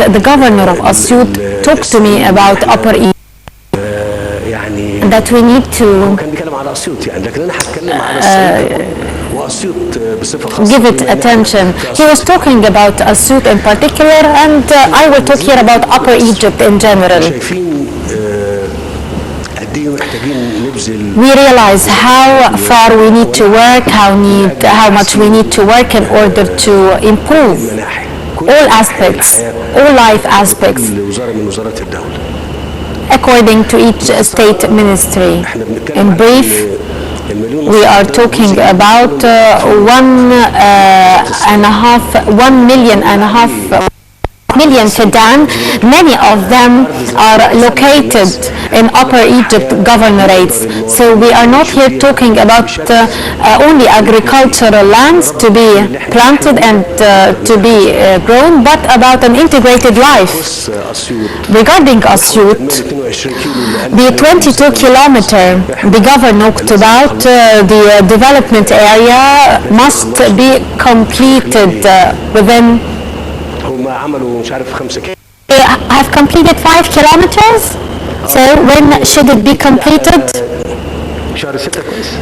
the governor of Assiut talked to me about Upper Egypt, that we need to give it attention. He was talking about Assiut in particular, and I will talk here about Upper Egypt in general. We realize how far we need to work, how much we need to work in order to improve all aspects, all life aspects, according to each state ministry. In brief, we are talking about 1.5 million Sudan. Many of them are located in Upper Egypt governorates. So we are not here talking about only agricultural lands to be planted and to be grown, but about an integrated life. Regarding Assiut, the 22-kilometer the governor talked about, the development area must be completed within. They have completed 5 kilometers. So when should it be completed?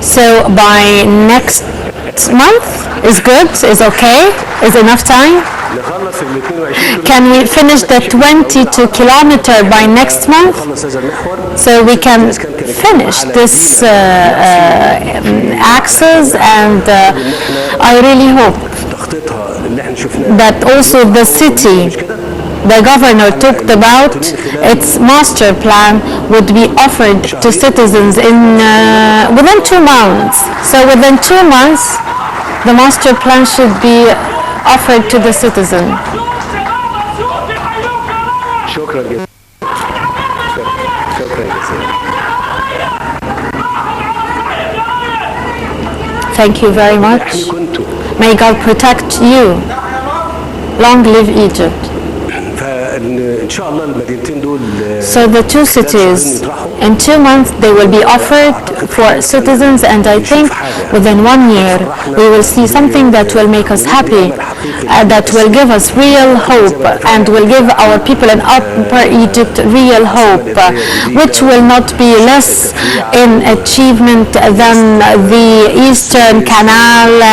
So by next month is good, is okay, is enough time. Can we finish the 22 kilometer by next month? So we can finish this axis, and I really hope that also the city the governor talked about, its master plan would be offered to citizens in within 2 months. So within 2 months, the master plan should be offered to the citizen. Thank you very much. May God protect you. Long live Egypt. So the 2 cities, in 2 months they will be offered for citizens, and I think within 1 year we will see something that will make us happy, that will give us real hope, and will give our people in Upper Egypt real hope, which will not be less in achievement than the Eastern Canal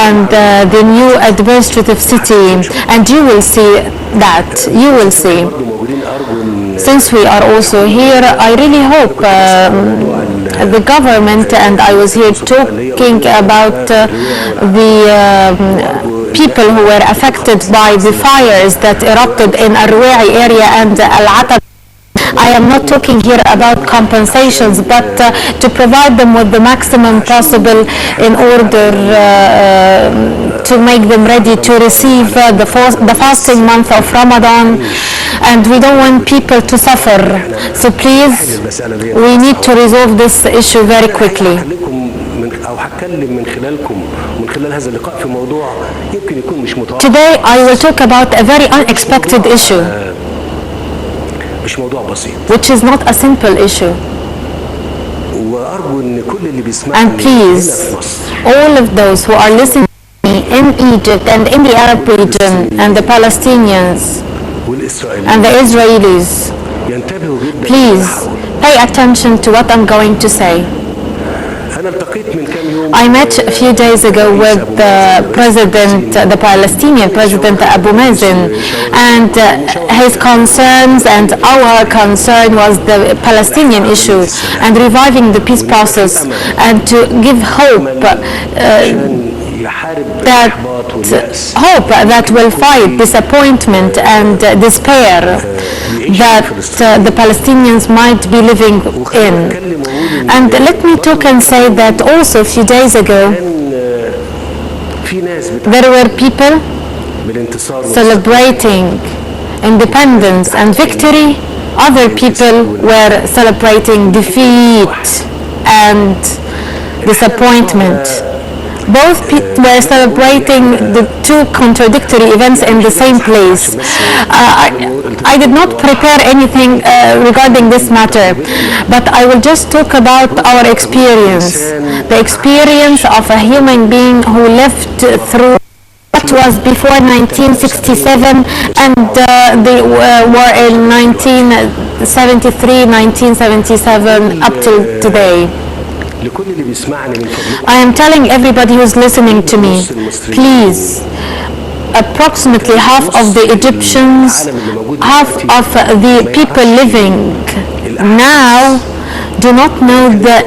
and the new administrative city. And you will see that. You will see. Since we are also here, I really hope the government, and I was here talking about the people who were affected by the fires that erupted in Arwai area and Al-Atab. I am not talking here about compensations, but to provide them with the maximum possible in order to make them ready to receive the fasting month of Ramadan. And we don't want people to suffer. So please, we need to resolve this issue very quickly. Today I will talk about a very unexpected issue, which is not a simple issue. And please, all of those who are listening in Egypt and in the Arab region and the Palestinians and the Israelis, please pay attention to what I'm going to say. I met a few days ago with the Palestinian President Abu Mazen, and his concerns and our concern was the Palestinian issue and reviving the peace process, and to give hope that will fight disappointment and despair that the Palestinians might be living in. And let me talk and say that also a few days ago there were people celebrating independence and victory. Other people were celebrating defeat and disappointment. Both were celebrating the 2 contradictory events in the same place. I did not prepare anything regarding this matter, but I will just talk about our experience, the experience of a human being who lived through what was before 1967 and the war in 1973, 1977 up till today. I am telling everybody who's listening to me, please, approximately half of the Egyptians, half of the people living now do not know the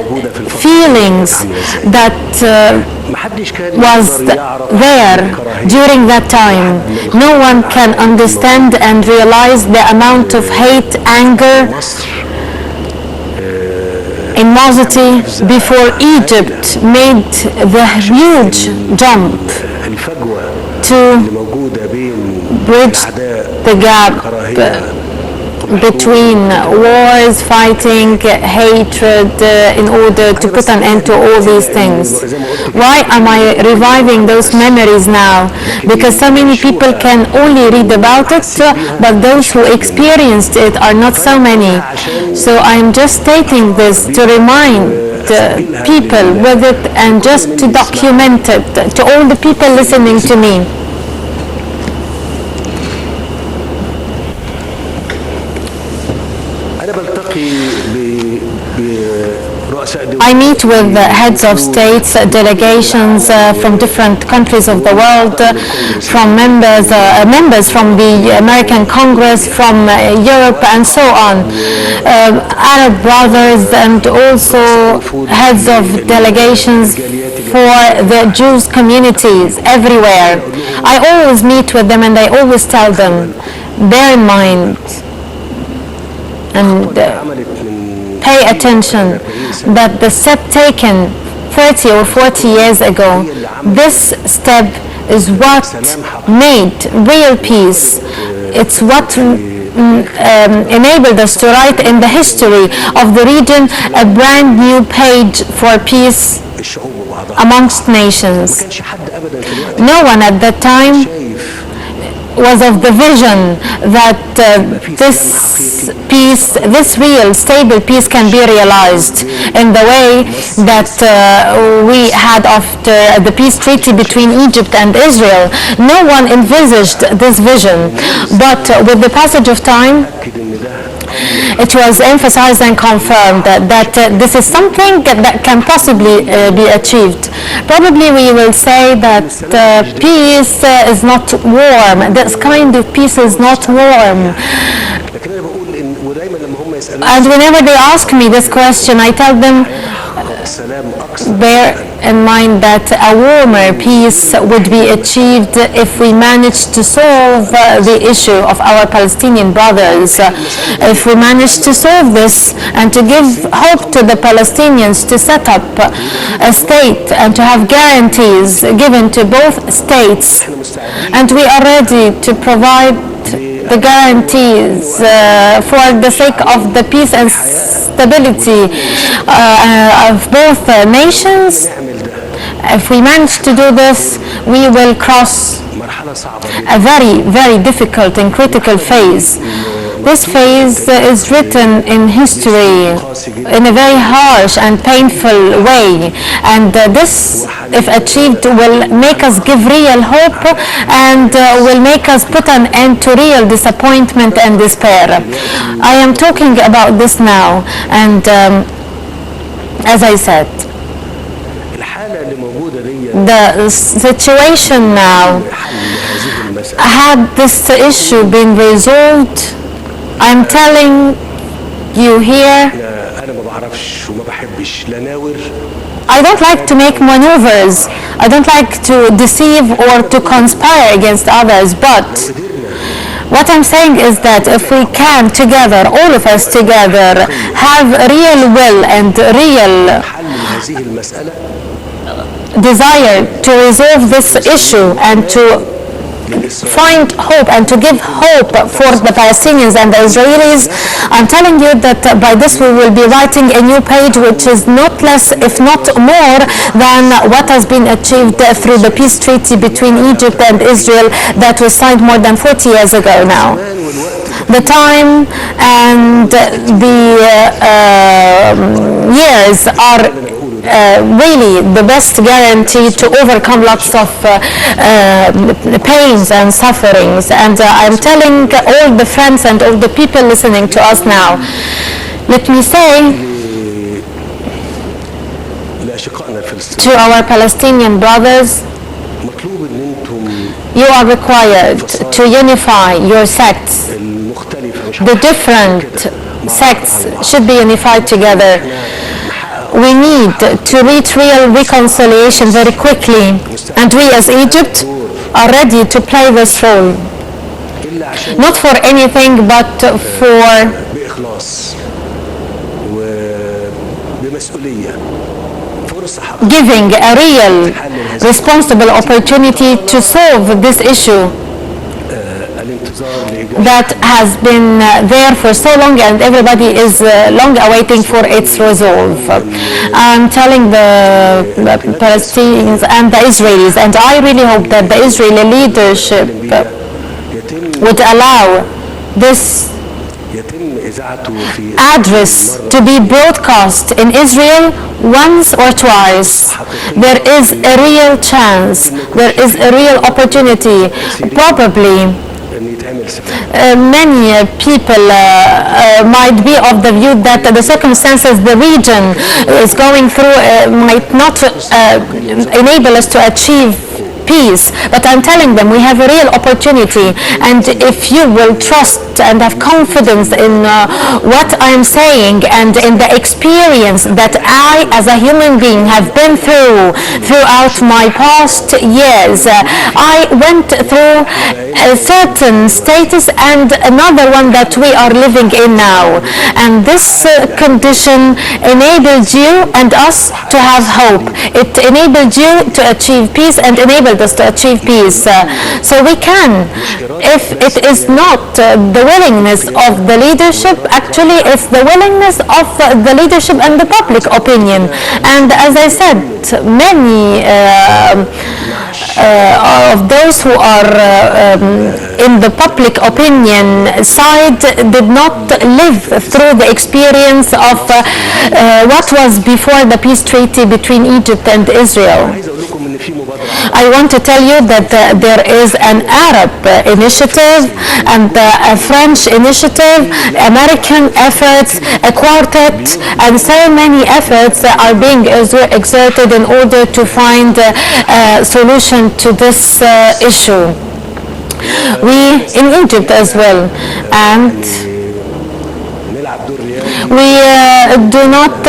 feelings that was there during that time. No one can understand and realize the amount of hate, anger, animosity before Egypt made the huge jump to bridge the gap between wars, fighting, hatred, in order to put an end to all these things. Why am I reviving those memories now? Because so many people can only read about it, but those who experienced it are not so many. So I'm just stating this to remind people with it and just to document it to all the people listening to me. I meet with heads of states, delegations from different countries of the world, from members from the American Congress, from Europe, and so on. Arab brothers and also heads of delegations for the Jews communities everywhere. I always meet with them and I always tell them, bear in mind and pay attention that the step taken 30 or 40 years ago, this step is what made real peace. It's what enabled us to write in the history of the region a brand new page for peace amongst nations. No one at that time was of the vision that this peace, this real stable peace can be realized in the way that we had after the peace treaty between Egypt and Israel. No one envisaged this vision, but with the passage of time it was emphasized and confirmed that this is something that can possibly be achieved. Probably we will say that peace is not warm. This kind of peace is not warm. And whenever they ask me this question, I tell them, bear in mind that a warmer peace would be achieved if we managed to solve the issue of our Palestinian brothers. If we managed to solve this and to give hope to the Palestinians to set up a state and to have guarantees given to both states, and we are ready to provide the guarantees for the sake of the peace and stability of both nations. If we manage to do this, we will cross a very, very difficult and critical phase. This phase is written in history in a very harsh and painful way, and this, if achieved, will make us give real hope and will make us put an end to real disappointment and despair. I am talking about this now, and as I said, the situation now, had this issue been resolved, I'm telling you here, I don't like to make maneuvers. I don't like to deceive or to conspire against others, but what I'm saying is that if we can together, all of us together, have real will and real desire to resolve this issue and to find hope and to give hope for the Palestinians and the Israelis, I'm telling you that by this we will be writing a new page which is not less, if not more, than what has been achieved through the peace treaty between Egypt and Israel that was signed more than 40 years ago now. The time and the years are really the best guarantee to overcome lots of pains and sufferings. And I'm telling all the friends and all the people listening to us now, let me say to our Palestinian brothers, you are required to unify your sects. The different sects should be unified together. We need to reach real reconciliation very quickly, and we as Egypt are ready to play this role. Not for anything, but for giving a real, responsible opportunity to solve this issue that has been there for so long, and everybody is long awaiting for its resolve. I'm telling the Palestinians and the Israelis, and I really hope that the Israeli leadership would allow this address to be broadcast in Israel once or twice. There is a real chance, there is a real opportunity. Probably many people might be of the view that the circumstances the region is going through might not enable us to achieve peace, but I'm telling them we have a real opportunity, and if you will trust and have confidence in what I'm saying and in the experience that I as a human being have been throughout my past years, I went through a certain status and another one that we are living in now, and this condition enabled you and us to have hope. It enabled you to achieve peace and enabled us to achieve peace. So we can, if it is not the willingness of the leadership, actually it's the willingness of the leadership and the public opinion. And as I said, many of those who are in the public opinion side did not live through the experience of what was before the peace treaty between Egypt and Israel. I want to tell you that there is an Arab initiative and a French initiative, American efforts, a quartet, and so many efforts are being exerted in order to find a solution to this issue. We in Egypt as well, and we do not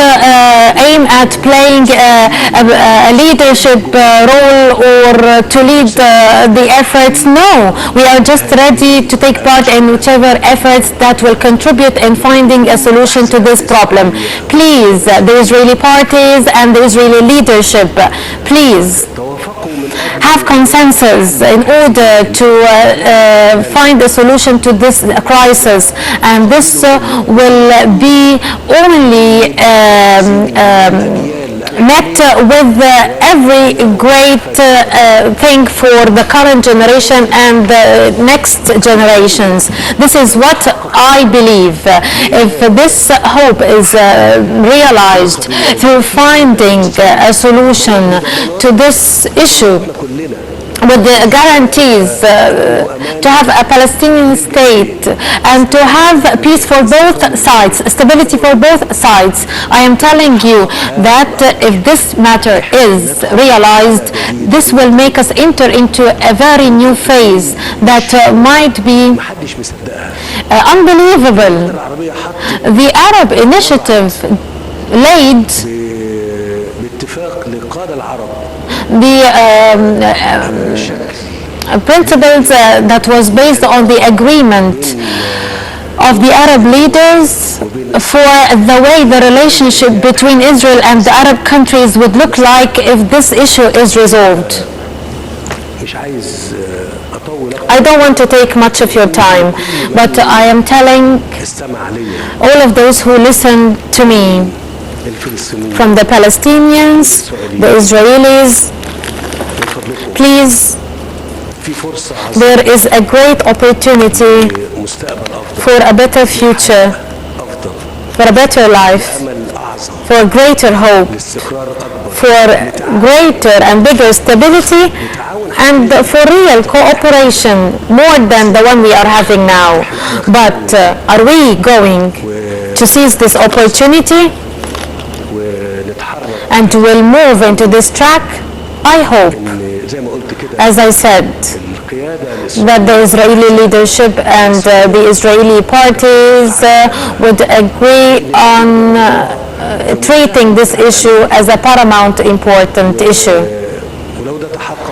aim at playing a leadership role or to lead the efforts. No, we are just ready to take part in whichever efforts that will contribute in finding a solution to this problem. Please, the Israeli parties and the Israeli leadership, please have consensus in order to find a solution to this crisis, and this will be only met with every great thing for the current generation and the next generations. This is what I believe. If this hope is realized through finding a solution to this issue, with the guarantees to have a Palestinian state and to have peace for both sides, stability for both sides, I am telling you that if this matter is realized, this will make us enter into a very new phase that might be unbelievable. The Arab initiative laid the principles that was based on the agreement of the Arab leaders for the way the relationship between Israel and the Arab countries would look like if this issue is resolved. I don't want to take much of your time, but I am telling all of those who listen to me, from the Palestinians, the Israelis, please, there is a great opportunity for a better future, for a better life. for greater hope, for greater and bigger stability, and for real cooperation, more than the one we are having now. But are we going to seize this opportunity and will move into this track? I hope, as I said, that the Israeli leadership and the Israeli parties would agree on treating this issue as a paramount important issue.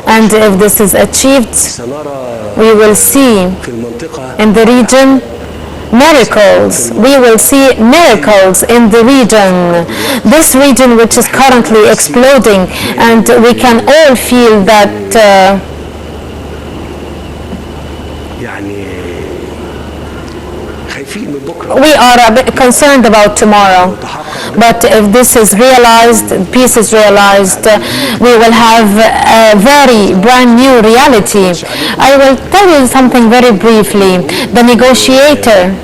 And if this is achieved, we will see in the region miracles. We will see miracles in the region. This region which is currently exploding, and we can all feel that we are a bit concerned about tomorrow. But if this is realized, peace is realized, we will have a very brand new reality. I will tell you something very briefly. The negotiator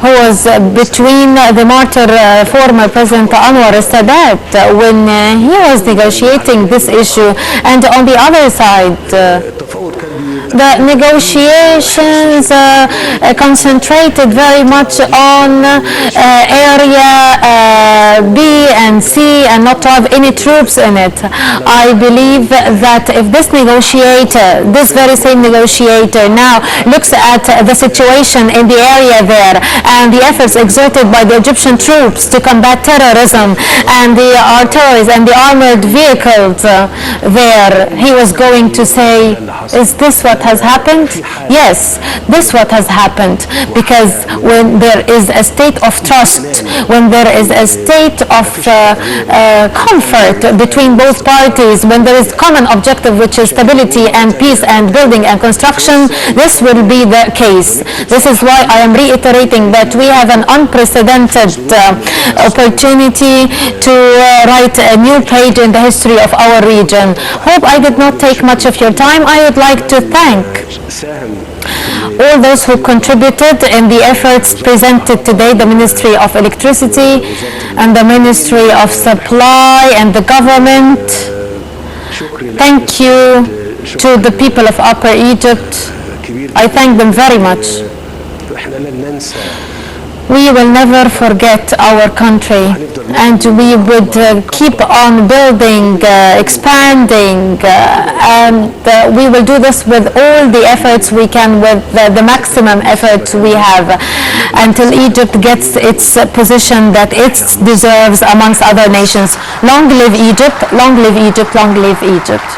who was between the martyr former President Anwar Sadat when he was negotiating this issue, and on the other side the negotiations concentrated very much on area B and C and not to have any troops in it. I believe that if this negotiator, this very same negotiator now looks at the situation in the area there and the efforts exerted by the Egyptian troops to combat terrorism and the artillery and the armored vehicles there, he was going to say, is this what has happened? Yes, this what has happened, because when there is a state of trust, when there is a state of comfort between both parties, when there is common objective which is stability and peace and building and construction, this will be the case. This is why I am reiterating that we have an unprecedented opportunity to write a new page in the history of our region. Hope I did not take much of your time. I would like to thank all those who contributed in the efforts presented today, the Ministry of Electricity and the Ministry of Supply and the government. Thank you to the people of Upper Egypt. I thank them very much. We will never forget our country, and we would keep on building, expanding, and we will do this with all the efforts we can, with the maximum efforts we have, until Egypt gets its position that it deserves amongst other nations. Long live Egypt, long live Egypt, long live Egypt.